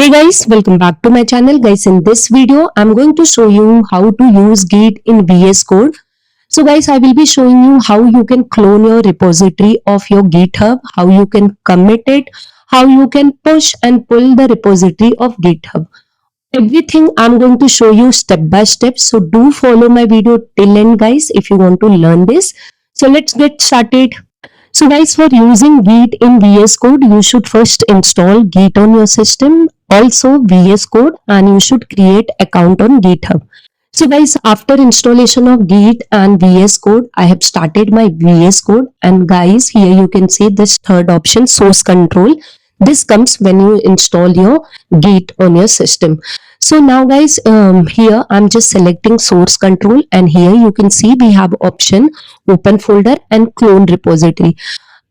Hey guys, welcome back to my channel. Guys, in this video, I'm going to show you how to use Git in VS Code. So guys, I will be showing you how you can clone your repository of your GitHub, how you can commit it, how you can push and pull the repository of GitHub. Everything I'm going to show you step by step. So do follow my video till end guys if you want to learn this. So let's get started. So guys, for using Git in VS Code, you should first install Git on your system, also VS Code, and you should create account on GitHub. So guys, after installation of Git and VS Code, I have started my VS Code, and guys, here you can see this third option, source control. This comes when you install your Git on your system. So now guys, here I'm just selecting source control, and here you can see we have option open folder and clone repository.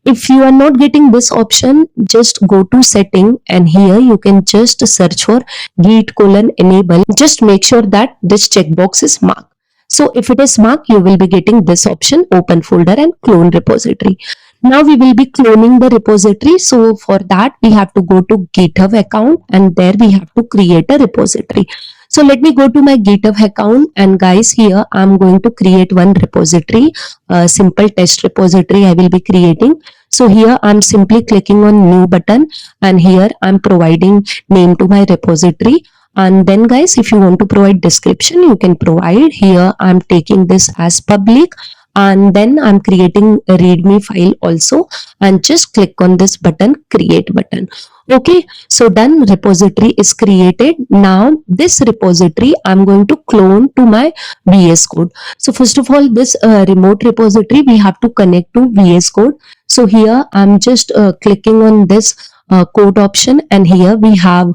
If you are not getting this option, just go to setting, and here you can just search for git colon enable. Just make sure that this checkbox is marked. So if it is marked, you will be getting this option open folder and clone repository. Now we will be cloning the repository. So for that we have to go to GitHub account, and there we have to create a repository. So let me go to my GitHub account, and guys, here I'm going to create one repository, a simple test repository I will be creating. So here I'm simply clicking on new button, and here I'm providing name to my repository. And then guys, if you want to provide description, you can provide. Here I'm taking this as public, and then I'm creating a readme file also, and just click on this button, create button. Okay, so done, repository is created. Now this repository I'm going to clone to my VS Code. So first of all, this remote repository we have to connect to VS Code. So here I'm just clicking on this code option, and here we have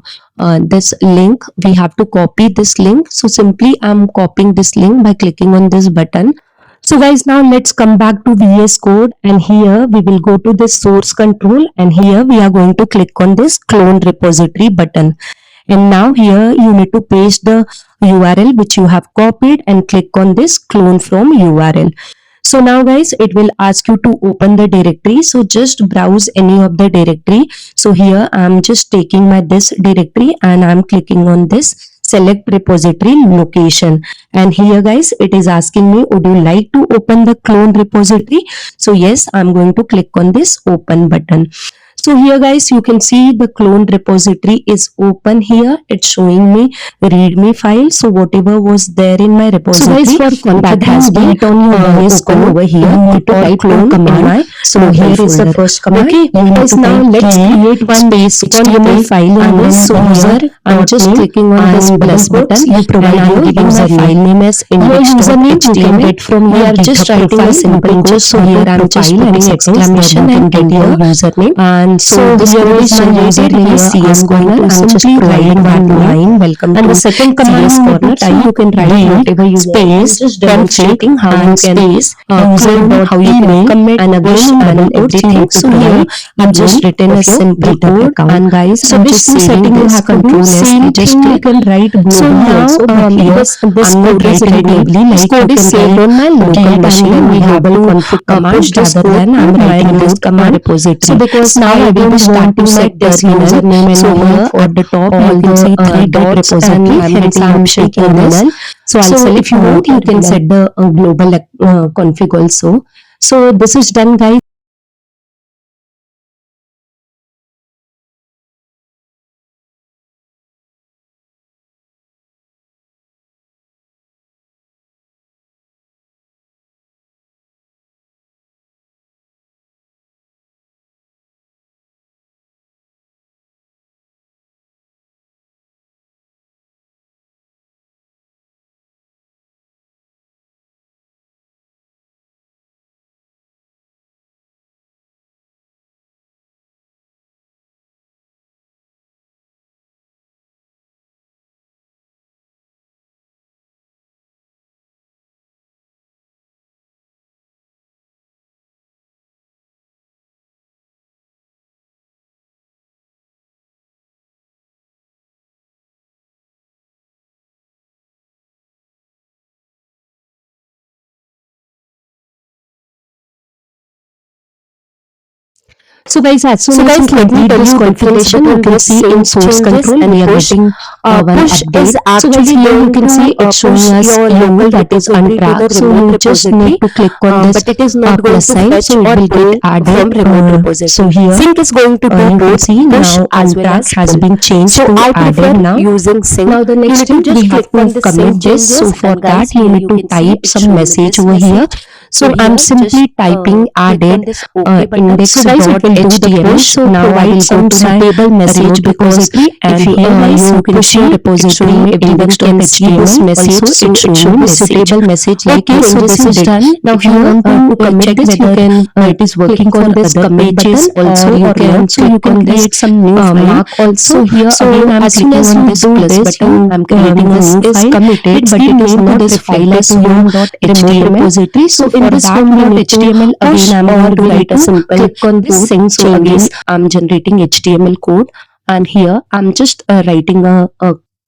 this link. We have to copy this link. So simply I'm copying this link by clicking on this button. So guys, now let's come back to VS Code, and here we will go to this source control, and here we are going to click on this clone repository button. And now here you need to paste the URL which you have copied and click on this clone from URL. So now guys, it will ask you to open the directory. So just browse any of the directory. So here I'm just taking my this directory, and I'm clicking on this select repository location. And here guys, it is asking me, would you like to open the clone repository? So yes, I'm going to click on this open button. So here guys, you can see the clone repository is open here. It's showing me readme file. So whatever was there in my repository, so guys, for that has been on your VS Code over here, you need to type clone command. So here is the first command. Okay, guys, now let's create one HTML file in this. So here I'm just clicking on this plus button. You provide your user file name as index.html. From here, just writing a simple code. So here I'm just putting exclamation and get your username. And so this code is generated in CS corner. I'm just providing one line. Welcome to second command CS corner. You can write whatever you space, just demonstrating how you can space, how you can commit and again and everything. So here I've just written a simple code, and guys, so this two setting you have to do same just click and write globally. So now because this code is ready, this code is saved on my local machine, and we have to config command push this code and I'm writing this command repository. So because now I will be starting my username, and so here at the top you can see three dots, and hence I'm shaking this. So I'll select, if you want, you can set the global config also. So this is done guys. So guys, as soon as you complete this configuration, you can see in source control we are getting one update. So guys, here you can see it's showing us local that is untracked. So you just need to click on this plus sign, so it will get added. So here Sync is going to do you can both see push now as well as untracked has pull. been changed So to I prefer added now. using sync. Now the next You step need to just we have click on to the commit save this. So changes, for and guys, that you here need you to can see type it's some showing me message this over here. message. So here I'm simply just typing click on added this OK button. index.html. So now I will go to my suitable message because repository, and if you here analyze, you you can push see your it's repository, showing me everyone can see this message. also, So it it shows should me be suitable message like Okay, this. so this is done. Now If you here want to commit check this, you whether can it is working click on for this other commit pages button, also, or you or can not. So you can create some new file. mark also. So here So again I'm as soon clicking as on you this do plus this, button. I'm creating a this new is file. committed, It's but been it is named to not this reflected file as to your home.html repository. So in for this that we need to home.html push again I'm or going to we write need a to simple click on this code. sync So again changes. I'm generating HTML code, and here I'm just writing a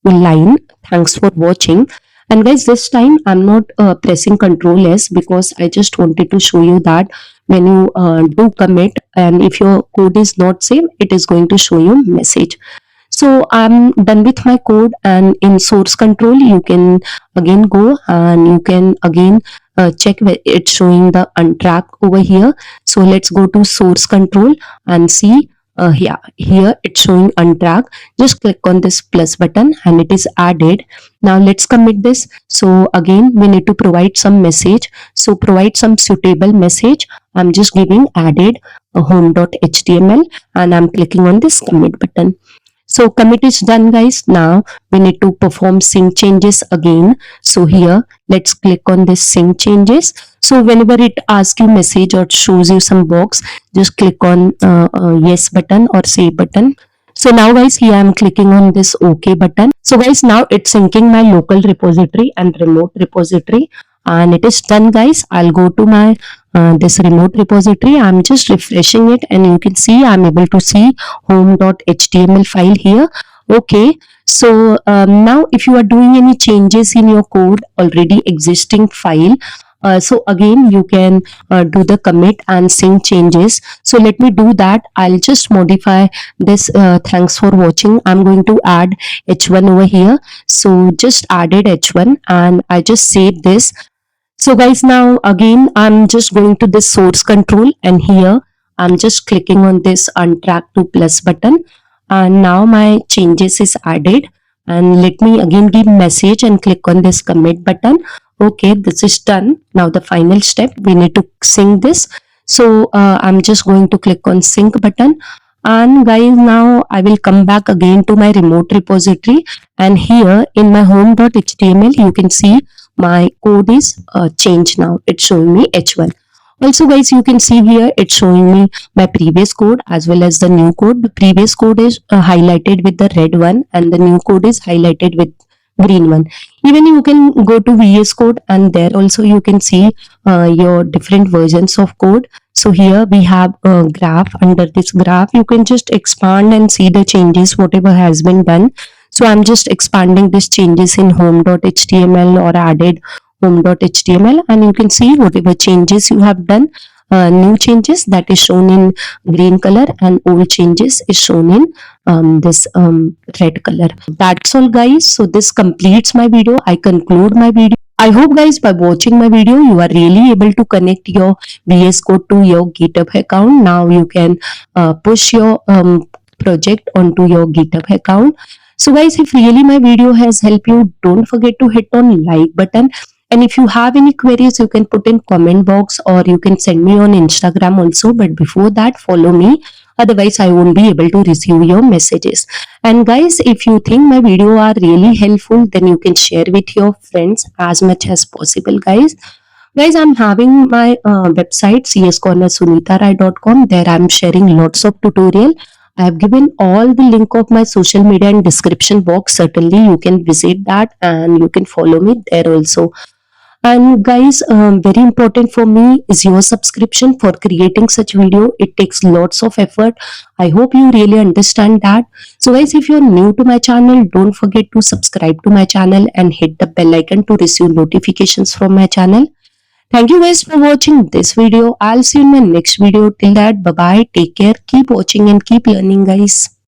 line. Thanks for watching. And guys, this time I'm not pressing Control S because I just wanted to show you that when you do commit and if your code is not same, it is going to show you message. So I'm done with my code, and in source control you can again go and you can again check where it's showing the untrack over here. So let's go to source control and see. Here it's showing untrack. Just click on this plus button and it is added. Now let's commit this. So again we need to provide some message. So provide some suitable message. I'm just giving added home.html and I'm clicking on this commit button. So commit is done, guys. Now we need to perform sync changes again. So here let's click on this sync changes. So whenever it asks you message or shows you some box, just click on yes button or save button. So now guys, here I'm clicking on this OK button. So guys, now it's syncing my local repository and remote repository, and it is done, guys. I'll go to my this remote repository. I'm just refreshing it and you can see I'm able to see home.html file here. Okay, so now if you are doing any changes in your code already existing file, so again you can do the commit and sync changes. So let me do that. I'll just modify this. Thanks for watching. I'm going to add h1 over here. So just added h1 and I just save this. So guys, now again I'm just going to this source control, and here I'm just clicking on this untrack to plus button, and now my changes is added. And let me again give message and click on this commit button. Okay, this is done. Now the final step, we need to sync this. So I'm just going to click on sync button, and guys, now I will come back again to my remote repository, and here in my home.html you can see my code is changed. Now it's showing me h1. Also guys, you can see here it's showing me my previous code as well as the new code. The previous code is highlighted with the red one and the new code is highlighted with green one. Even you can go to VS Code and there also you can see your different versions of code. So here we have a graph. Under this graph you can just expand and see the changes whatever has been done. So I'm just expanding these changes in home.html or added home.html, and you can see whatever changes you have done. New changes that is shown in green color and old changes is shown in this red color. That's all guys. So this completes my video. I conclude my video. I hope guys by watching my video you are really able to connect your VS Code to your GitHub account. Now you can push your project onto your GitHub account. So guys, if really my video has helped you, don't forget to hit on like button. And if you have any queries, you can put in comment box or you can send me on Instagram also. But before that, follow me. Otherwise, I won't be able to receive your messages. And guys, if you think my video are really helpful, then you can share with your friends as much as possible, guys. Guys, I'm having my website cscornersunitarai.com. There I'm sharing lots of tutorial. I have given all the link of my social media in description box. Certainly you can visit that and you can follow me there also. And guys, very important for me is your subscription. For creating such video, it takes lots of effort. I hope you really understand that. So guys, if you're new to my channel, don't forget to subscribe to my channel and hit the bell icon to receive notifications from my channel. Thank you guys for watching this video. I'll see you in my next video. Till that, bye bye. Take care. Keep watching and keep learning, guys.